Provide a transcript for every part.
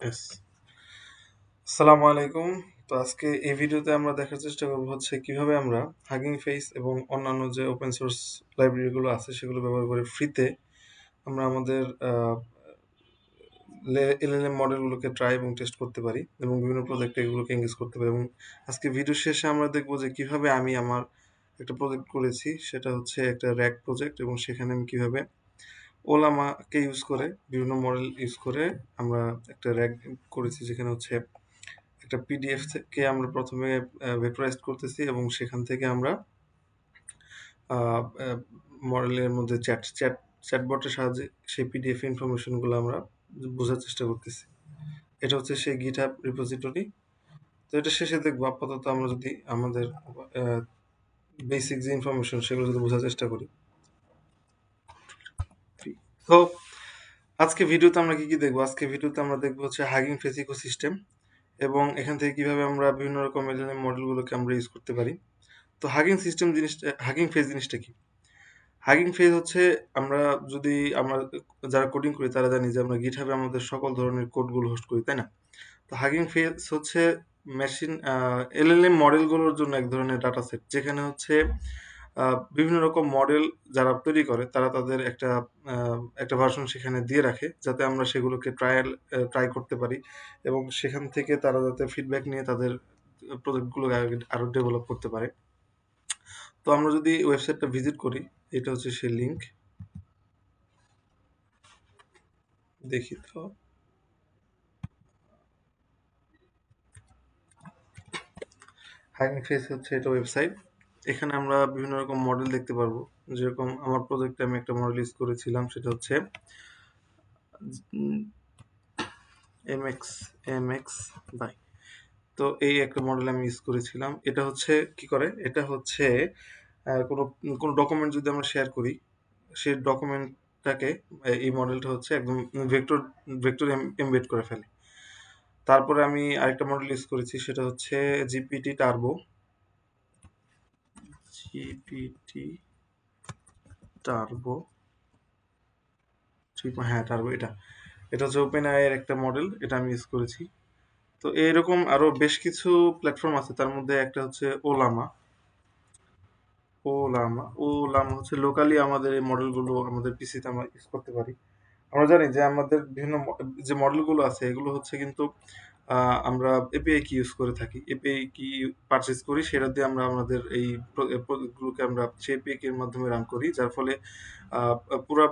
Yes. আসসালামু আলাইকুম। তো আজকে এই ভিডিওতে আমরা দেখার চেষ্টা করব হচ্ছে কিভাবে আমরা হাগিং ফেস এবং অন্যান্য যে ওপেন সোর্স লাইব্রেরি গুলো আছে সেগুলো ব্যবহার করে ফ্রিতে আমরা আমাদের এলএলএম মডেলগুলোকে ট্রাই এবং টেস্ট করতে পারি এবং বিভিন্ন প্রজেক্টে এগুলোকে এঙ্গেজ করতে পারি। এবং আজকে ভিডিও শেষে আমরা দেখব যে কিভাবে আমি আমার একটা প্রজেক্ট করেছি, সেটা হচ্ছে একটা র্যাক প্রজেক্ট, এবং সেখানে আমি কিভাবে ওলামাকে ইউজ করে বিভিন্ন মডেল ইউজ করে আমরা একটা র্যাক করেছি, যেখানে হচ্ছে একটা পিডিএফ থেকে আমরা প্রথমে ভেক্টরাইজ করতেছি এবং সেখান থেকে আমরা মডেলের মধ্যে চ্যাটবটের সাহায্যে সেই পিডিএফ ইনফরমেশনগুলো আমরা বোঝার চেষ্টা করতেছি। এটা হচ্ছে সেই গিটহাব রিপোজিটরি। তো এটা শেষে দেখবো। আপাতত আমরা যদি আমাদের বেসিক যে ইনফরমেশন সেগুলো যদি বোঝার চেষ্টা করি। তো আজকে ভিডিওতে আমরা কি দেখবো? আজকে ভিডিওতে আমরা দেখবো হচ্ছে হাগিং ফেস ইকোসিস্টেম, এবং এখান থেকে কিভাবে আমরা বিভিন্ন রকম এলএলএম মডেলগুলোকে আমরা ইউজ করতে পারি। তো হাগিং ফেস জিনিসটা কি? হাগিং ফেজ হচ্ছে, আমরা যদি আমরা যারা কোডিং করি তারা জানি যে আমরা গিটহাবে আমাদের সকল ধরনের কোডগুলো হোস্ট করি, তাই না? তো হাগিং ফেজ হচ্ছে মেশিন এলএলএম মডেলগুলোর জন্য এক ধরনের ডাটা সেট, যেখানে হচ্ছে বিভিন্ন রকম মডেল যারা তৈরি করে তারা তাদের একটা ভার্সন সেখানে দিয়ে রাখে, যাতে আমরা সেগুলোকে ট্রাই করতে পারি, এবং সেখান থেকে তারা যাতে ফিডব্যাক নিয়ে তাদের প্রজেক্টগুলো আরো ডেভেলপ করতে পারে। তো আমরা যদি ওয়েবসাইটটা ভিজিট করি, এটা হচ্ছে সেই লিঙ্ক। দেখি তো। হাগিং ফেস হচ্ছে এটা ওয়েবসাইট। এখানে আমরা বিভিন্ন রকম মডেল দেখতে পারবো। যেরকম আমার প্রজেক্টে আমি একটা মডেল ইউজ করেছিলাম, সেটা হচ্ছে এমএক্স বাই। তো এই একটা মডেল আমি ইউজ করেছিলাম। এটা হচ্ছে কি করে, এটা হচ্ছে কোনো কোনো ডকুমেন্ট যদি আমরা শেয়ার করি, সেই ডকুমেন্টটাকে এই মডেলটা হচ্ছে একদম ভেক্টর ভেক্টর এমবেড করে ফেলে। তারপরে আমি আরেকটা মডেল ইউজ করেছি, সেটা হচ্ছে জিপিটি টার্বো। জিপিটি টার্বো হ্যাঁ, টার্বো। এটা হচ্ছে ওপেন আই এর একটা মডেল, এটা আমি ইউজ করেছি। তো এরকম আরো বেশ কিছু প্ল্যাটফর্ম আছে, তার মধ্যে একটা হচ্ছে ওলামা। ওলামা হচ্ছে লোকালি আমাদের এই মডেলগুলো আমাদের পিসিতে আমরা ইউজ করতে পারি। আমরা জানি যে আমাদের বিভিন্ন যে মডেলগুলো আছে এগুলো হচ্ছে কিন্তু আমরা এপিআই কি ইউজ করে থাকি, এপিআই কি পারচেজ করি, সেটা দিয়ে আমরা আমাদের এই প্রজেক্টগুলোকে আমরা সেই এপিআই এর মাধ্যমে রান করি, যার ফলে পুরো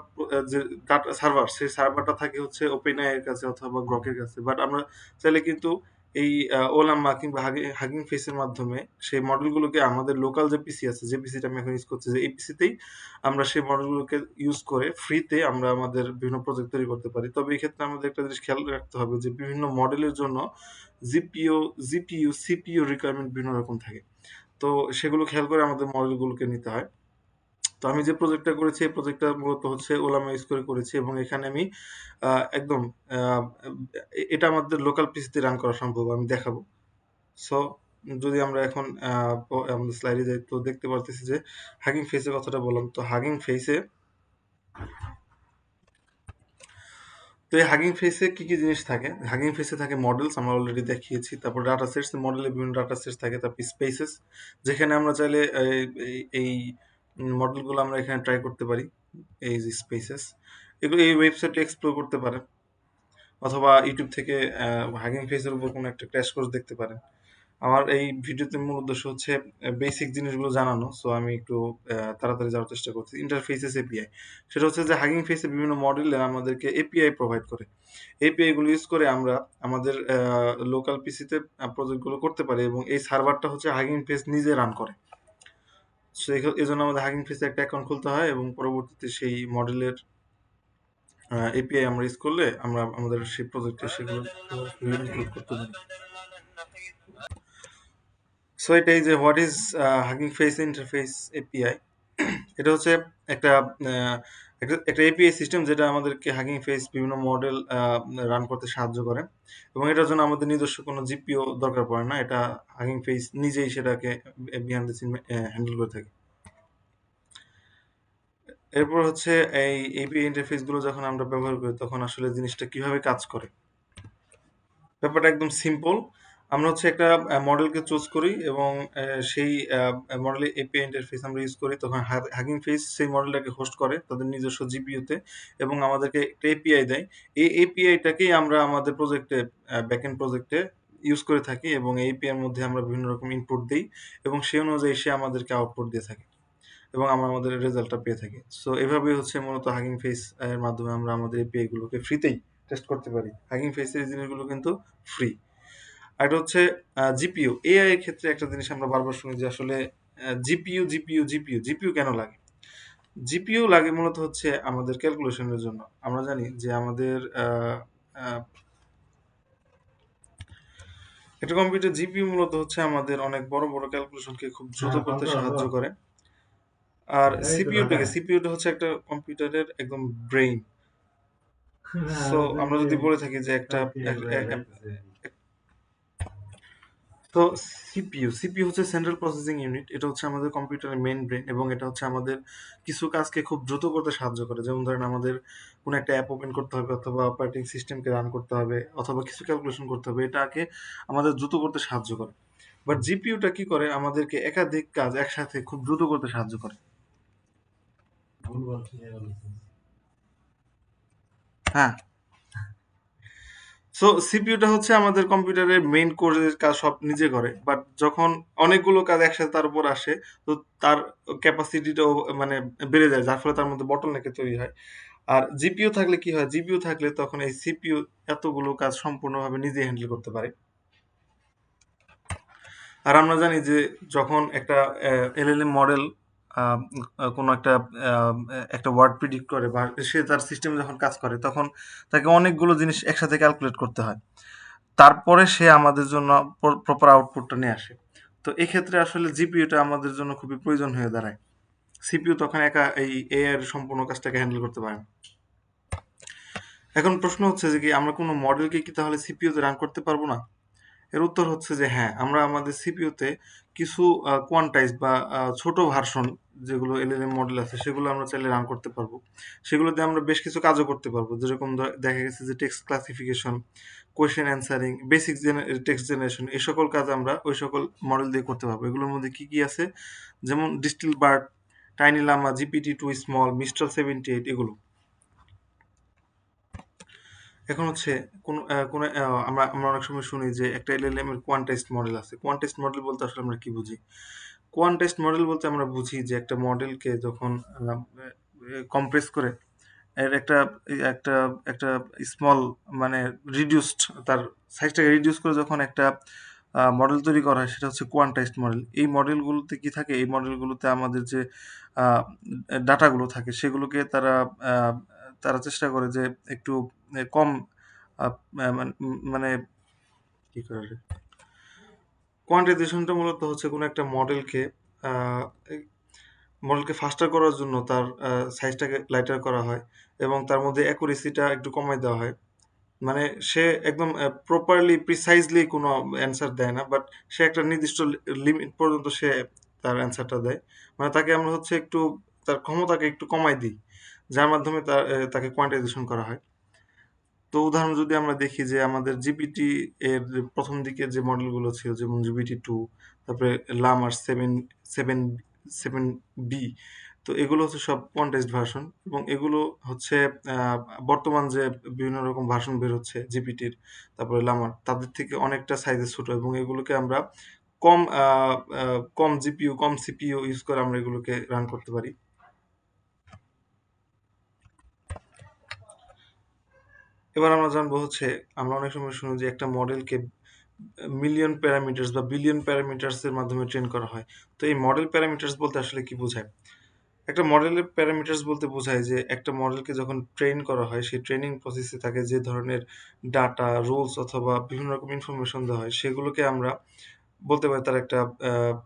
যে ডাটা সার্ভার, সেই সার্ভারটা থাকে হচ্ছে ওপেনআই এর কাছে অথবা গ্রকের কাছে। বাট আমরা চাইলে কিন্তু এই ওলামা কিংবা হাগিং ফেসের মাধ্যমে সেই মডেলগুলোকে আমাদের লোকাল যে পিসি আছে, যে পিসিটা আমি এখন ইউজ করছি, যে এই পিসিতেই আমরা সেই মডেলগুলোকে ইউজ করে ফ্রিতে আমরা আমাদের বিভিন্ন প্রজেক্ট তৈরি করতে পারি। তবে এই ক্ষেত্রে আমাদের একটা জিনিস খেয়াল রাখতে হবে যে বিভিন্ন মডেলের জন্য জিপিও জিপিইউ সিপিইউ রিকোয়ারমেন্ট বিভিন্ন রকম থাকে। তো সেগুলো খেয়াল করে আমাদের মডেলগুলোকে নিতে হয়। তো আমি যে প্রজেক্টটা করেছি এই প্রজেক্টটা মূলত হচ্ছে ওলামা ইউজ করে করেছি, এবং এখানে আমি একদম আহ, এটা আমাদের লোকাল পিসিতে রান করা সম্ভব, আমি দেখাবো। সো যদি আমরা এখন আমাদের স্লাইডে যাই, তো দেখতে পারতেছি যে হাগিং ফেসের কথাটা বললাম। তো এই হাগিং ফেসে কি কি জিনিস থাকে? হাগিং ফেসে থাকে মডেলস, আমরা অলরেডি দেখিয়েছি। তারপর ডাটা সেটস, মডেলের বিভিন্ন ডাটা সেটস থাকে। তারপর স্পেসেস, যেখানে আমরা চাইলে এই মডেলগুলো আমরা এখানে ট্রাই করতে পারি। এই যে স্পেসেস, এগুলো এই ওয়েবসাইটে এক্সপ্লোর করতে পারেন, অথবা ইউটিউব থেকে হাগিং ফেসের উপর কোনো একটা ক্র্যাশ কোর্স দেখতে পারেন। আমার এই ভিডিওতে মূল উদ্দেশ্য হচ্ছে বেসিক জিনিসগুলো জানানো। সো আমি একটু তাড়াতাড়ি যাওয়ার চেষ্টা করছি। ইন্টারফেসেস এপিআই, সেটা হচ্ছে যে হাগিং ফেসে বিভিন্ন মডেল আমাদেরকে এপিআই প্রোভাইড করে। এপিআই গুলো ইউজ করে আমরা আমাদের লোকাল পিসিতে প্রজেক্টগুলো করতে পারি, এবং এই সার্ভারটা হচ্ছে হাগিং ফেস নিজে রান করে। সো এই জন্য আমাদের হাগিং ফেসে একটা অ্যাকাউন্ট খুলতে হয়, এবং পরবর্তীতে সেই মডেলের এপিআই আমরা ইউজ করলে আমরা আমাদের সেই প্রজেক্টে সেগুলো ইনক্লুড করতে পারি। সো এটাই যে what is hugging face interface API. এটা হচ্ছে একটা একটা এপিআই সিস্টেম, যেটা আমাদেরকে হাগিং ফেস বিভিন্ন মডেল রান করতে সাহায্য করে, এবং এটার জন্য আমাদের নিজস্ব কোনো জিপিও দরকার পড়ে না। এটা হাগিং ফেস নিজেই সেটাকে বিহাইন্ড দ্য সিন হ্যান্ডেল করে থাকে। এরপর হচ্ছে এই এপিআই ইন্টারফেস গুলো যখন আমরা ব্যবহার করি, তখন আসলে জিনিসটা কিভাবে কাজ করে। ব্যাপারটা একদম সিম্পল। আমরা হচ্ছে একটা মডেলকে চুজ করি এবং সেই মডেলের এপিআই ইন্টারফেস আমরা ইউজ করি। তখন হাগিং ফেস সেই মডেলটাকে হোস্ট করে তাদের নিজস্ব জিপিইউতে এবং আমাদেরকে একটা এপিআই দেয়। এই এপিআইটাকেই আমরা আমাদের প্রজেক্টে ব্যাকএন্ড প্রজেক্টে ইউজ করে থাকি এবং এই এপিআই এর মধ্যে আমরা বিভিন্ন রকম ইনপুট দেই এবং সেই অনুযায়ী সে আমাদেরকে আউটপুট দিয়ে থাকে এবং আমরা আমাদের রেজাল্টটা পেয়ে থাকি। সো এভাবেই হচ্ছে মূলত হাগিং ফেস এর মাধ্যমে আমরা আমাদের এপিআই গুলোকে ফ্রিতেই টেস্ট করতে পারি। হাগিং ফেসের এই জিনিসগুলো কিন্তু ফ্রি। আর এটা হচ্ছে জিপিইউ। এআই এর ক্ষেত্রে একটা জিনিস আমরা বারবার শুনি যে আসলে জিপিইউ কেন লাগে? জিপিইউ লাগে মূলত হচ্ছে আমাদের ক্যালকুলেশনের জন্য। আমরা জানি যে আমাদের আ একটা কম্পিউটার জিপিইউ মূলত হচ্ছে আমাদের অনেক বড়, বড় ক্যালকুলেশনকে খুব দ্রুত করতে সাহায্য করে। আর সিপিইউটা হচ্ছে একটা কম্পিউটারের একদম ব্রেইন। সো আমরা যদি বলে থাকি যে একটা এক এ এ তো সিপিইউ হচ্ছে সেন্ট্রাল প্রসেসিং ইউনিট। এটা হচ্ছে আমাদের কম্পিউটারের মেইন ব্রেন এবং এটা হচ্ছে আমাদের কিছু কাজকে খুব দ্রুত করতে সাহায্য করে। যেমন ধরেন আমাদের কোনো একটা অ্যাপ ওপেন করতে হবে অথবা অপারেটিং সিস্টেমকে রান করতে হবে অথবা কিছু ক্যালকুলেশন করতে হবে। এটাকে আমাদের দ্রুত করতে সাহায্য করে। বাট জিপিইউটা কি করে? আমাদেরকে একাধিক কাজ একসাথে খুব দ্রুত করতে সাহায্য করে। হ্যাঁ। সো সিপিইউটা হচ্ছে আমাদের কম্পিউটারের মেইন কোরের কাজ সব নিজে করে। বাট যখন অনেকগুলো কাজ একসাথে তার উপর আসে, তো তার ক্যাপাসিটিটাও মানে বেড়ে যায়। যার ফলে তার মধ্যে বটলনেক তৈরি হয়। আর জিপিইউ থাকলে কি হয়? জিপিইউ থাকলে তখন এই সিপিইউ এতগুলো কাজ সম্পূর্ণভাবে নিজে হ্যান্ডেল করতে পারে। আর আমরা জানি যে যখন একটা এলএলএম মডেল কোনো একটা ওয়ার্ড প্রিডিক্ট করে বা সে তার সিস্টেমে যখন কাজ করে তখন তাকে অনেকগুলো জিনিস একসাথে ক্যালকুলেট করতে হয়। তারপরে সে আমাদের জন্য প্রপার আউটপুটটা নিয়ে আসে। তো এক্ষেত্রে আসলে জিপিইউটা আমাদের জন্য খুবই প্রয়োজন হয়ে দাঁড়ায়। সিপিইউ তখন একা এই এআই এর সম্পূর্ণ কাজটাকে হ্যান্ডেল করতে পারে না। এখন প্রশ্ন হচ্ছে যে কি আমরা কোনো মডেলকে কি তাহলে সিপিইউতে রান করতে পারবো না? এর উত্তর হচ্ছে যে হ্যাঁ, আমরা আমাদের সিপিইউতে কিছু কোয়ান্টাইজড বা ছোট ভার্সন যেগুলো এলএলএম মডেল আছে সেগুলো আমরা চাইলে রান করতে পারবো। সেগুলোতে আমরা বেশ কিছু কাজও করতে পারবো। যেরকম দেখা গেছে যে text classification, question answering, basic text generation এই সকল কাজ আমরা ওই সকল মডেল দিয়ে করতে পারবো। এগুলোর মধ্যে কি, কি আছে? যেমন DistilBERT, TinyLlama, GPT-2 small, Mistral 78 এগুলো। এখন হচ্ছে কোনো আমরা আমরা অনেক সময় শুনি যে একটা এলএলএম এর কোয়ান্টাইজড মডেল আছে। কোয়ান্টাইজড মডেল বলতে আসলে আমরা কি বুঝি? কোয়ান্টাইজড মডেল বলতে আমরা বুঝি যে একটা মডেলকে যখন কম্প্রেস করে এর একটা একটা স্মল মানে রিডিউসড তার সাইজটাকে রিডিউস করে যখন একটা মডেল তৈরি করা হয় সেটা হচ্ছে কোয়ান্টাইজড মডেল। এই মডেলগুলোতে কি থাকে? এই মডেলগুলোতে আমাদের যে আ ডাটাগুলো থাকে সেগুলোকে আ তারা চেষ্টা করে যে একটু কম আপ আ মান মানে কি করে রে? কোয়ান্টাইজেশনটা মূলত হচ্ছে কোনো একটা আ এই মডেলকে ফাস্টার করার জন্য তার সাইজটাকে লাইটার করা হয় এবং তার মধ্যে অ্যাকুরেসিটা একটু কমায় দেওয়া হয়। মানে সে একদম প্রপারলি প্রিসাইজলি কোনো অ্যান্সার দেয় না। বাট সে একটা নির্দিষ্ট লিমিট পর্যন্ত সে তার অ্যান্সারটা দেয়। মানে তাকে আমরা হচ্ছে একটু তার ক্ষমতাকে একটু কমায় দিই। যার মাধ্যমে তাকে কোয়ান্টাইজেশন করা হয়। তো উদাহরণ যদি আমরা দেখি যে আমাদের জিপিটি এর যে ১ম দিকের যে মডেলগুলো ছিল যেমন GPT-2 তারপরে লামার 7 7B তো এগুলো হচ্ছে সব কোয়ান্টাইজড ভার্সন এবং এগুলো হচ্ছে আ বর্তমান যে বিভিন্ন রকম ভার্সন বের হচ্ছে জিপিটির তারপরে লামার তাদের থেকে অনেকটা সাইজে ছোট এবং এগুলোকে আমরা কম আ আ কম জিপিইউ, কম সিপিইউ ইউজ করে আমরা এগুলোকে রান করতে পারি। এবার আমরা জানবো হচ্ছে আমরা অনেক সময় শুনি যে একটা মডেলকে মিলিয়ন প্যারামিটারস বা বিলিয়ন প্যারামিটারস এর মাধ্যমে ট্রেন করা হয়। তো এই মডেল প্যারামিটারস বলতে আসলে কি বোঝায়? একটা মডেলের প্যারামিটারস বলতে বোঝায় যে একটা মডেলকে যখন ট্রেন করা হয় সেই ট্রেনিং প্রসেসে তাকে যে ধরনের ডাটা, রুলস অথবা বিভিন্ন রকম ইনফরমেশন দেওয়া হয় সেগুলোকে আমরা বলতে পারি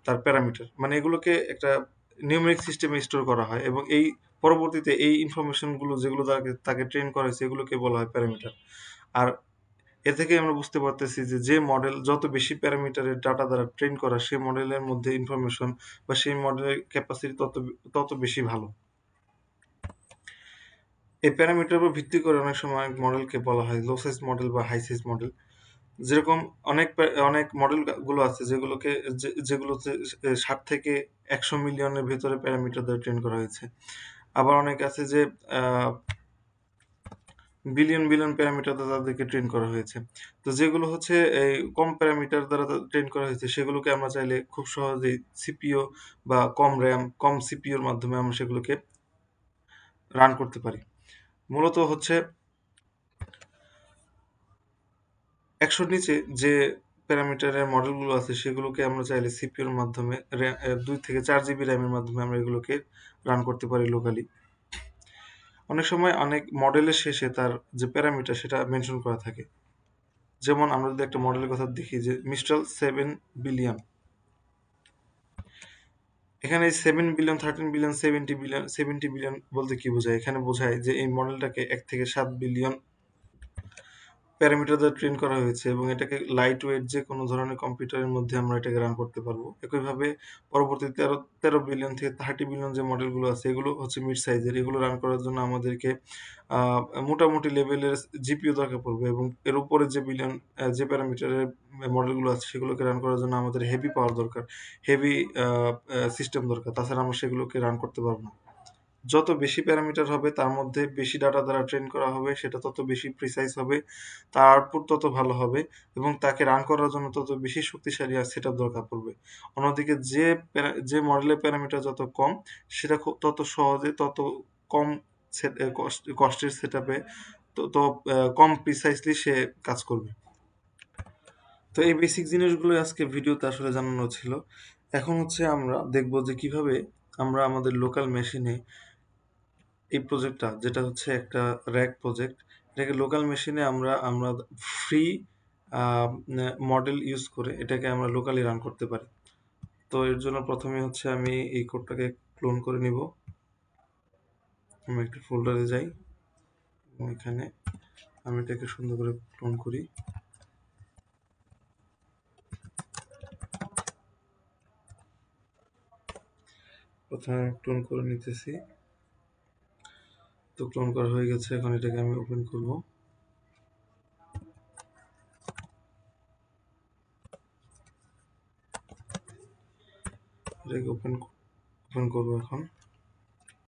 তার প্যারামিটার। মানে এগুলোকে একটা নিউমেরিক সিস্টেমে স্টোর করা হয় এবং এই পরবর্তীতে এই ইনফরমেশন গুলো যেগুলো তাকে ট্রেন করা হয়েছে এগুলোকে বলা হয় প্যারামিটার। আর এ থেকেই আমরা বুঝতে পারতেছি যে মডেল যত বেশি প্যারামিটারের ডাটা দ্বারা ট্রেন করা সেই মডেলের মধ্যে ইনফরমেশন বা সেই মডেলের ক্যাপাসিটি তত বেশি ভালো। এই প্যারামিটার উপর ভিত্তি করে অনেক সময় মডেলকে বলা হয় লো সাইজ মডেল বা হাই সাইজ মডেল। যেরকম অনেক মডেল গুলো আছে যেগুলোতে ৭ থেকে ১০০ মিলিয়নের ভেতরে প্যারামিটার দ্বারা ট্রেন করা হয়েছে। আবার অনেক আছে যে আ বিলিয়ন প্যারামিটার দ্বারা তাদেরকে ট্রেন করা হয়েছে। তো যেগুলো হচ্ছে এই কম প্যারামিটার দ্বারা ট্রেন করা হয়েছে সেগুলোকে আমরা চাইলে খুব সহজেই সিপিইউ বা কম RAM, কম সিপিইউর মাধ্যমে আমরা সেগুলোকে রান করতে পারি। মূলত হচ্ছে ১০০ র নিচে যে প্যারামিটারের মডেলগুলো আছে সেগুলোকে আমরা চাইলে সিপিইউর মাধ্যমে ২ থেকে ৪ জিবি RAM এর মাধ্যমে আমরা এগুলোকে রান করতে পারি লোকালি। অনেক সময় অনেক মডেলের শেষে তার যে প্যারামিটার সেটা মেনশন করা থাকে। যেমন আমরা যদি একটা মডেলের কথা দেখি যে Mistral 7 বিলিয়ন। এখানে এই 7 বিলিয়ন, 13 বিলিয়ন, 70 বিলিয়ন বলতে কি বোঝায়? এখানে বোঝায় যে এই মডেলটাকে ১ থেকে ৭ বিলিয়ন প্যারামিটার দ্বারা ট্রেন করা হয়েছে এবং এটাকে লাইট ওয়েট যেকোনো ধরনের কম্পিউটারের মধ্যে আমরা এটাকে রান করতে পারবো। একইভাবে পরবর্তী ১৩ বিলিয়ন থেকে 30 বিলিয়ন যে মডেলগুলো আছে এগুলো হচ্ছে মিড সাইজের। এগুলো রান করার জন্য আমাদেরকে আ মোটামুটি লেভেলের জিপিইউ দরকার পড়বে এবং এর উপরে যে প্যারামিটারের মডেলগুলো আছে সেগুলোকে রান করার জন্য আমাদের হেভি পাওয়ার দরকার। হেভি আ আ সিস্টেম দরকার। তাছাড়া আমরা সেগুলোকে রান করতে পারব না। যত বেশি প্যারামিটার হবে তার মধ্যে বেশি ডাটা দ্বারা ট্রেন করা হবে সেটা তত বেশি প্রিসাইজ হবে, তার আউটপুট তত ভালো হবে এবং তাকে রান করার জন্য তত বেশি শক্তিশালী সেটআপ দরকার পড়বে। অন্যদিকে যে মডেলের প্যারামিটার যত কম সেটা তত সহজে তত কম কষ্টের সেটআপে তত কম প্রিসাইজলি সে কাজ করবে। তো এই বেসিক জিনিসগুলোই আজকে ভিডিওতে আসলে জানানো ছিল। এখন হচ্ছে আমরা দেখব যে কিভাবে আমরা আমাদের লোকাল মেশিনে এই প্রজেক্টটা যেটা হচ্ছে একটা র‍্যাক প্রজেক্ট, এটাকে লোকাল মেশিনে আমরা ফ্রি আ মডেল ইউজ করে এটাকে আমরা লোকালি রান করতে পারি। তো এর জন্য ১ম এ হচ্ছে আমি এই কোডটাকে ক্লোন করে নিবো। আমি একটা ফোল্ডারে যাই এবং এখানে আমি এটাকে সুন্দর করে ক্লোন করি। প্রথমে আমি ক্লোন করে নিতেছি। তো ক্লোন করা হয়ে গেছে। এখন এটাকে আমি ওপেন করব। এটাকে ওপেন করব এখন।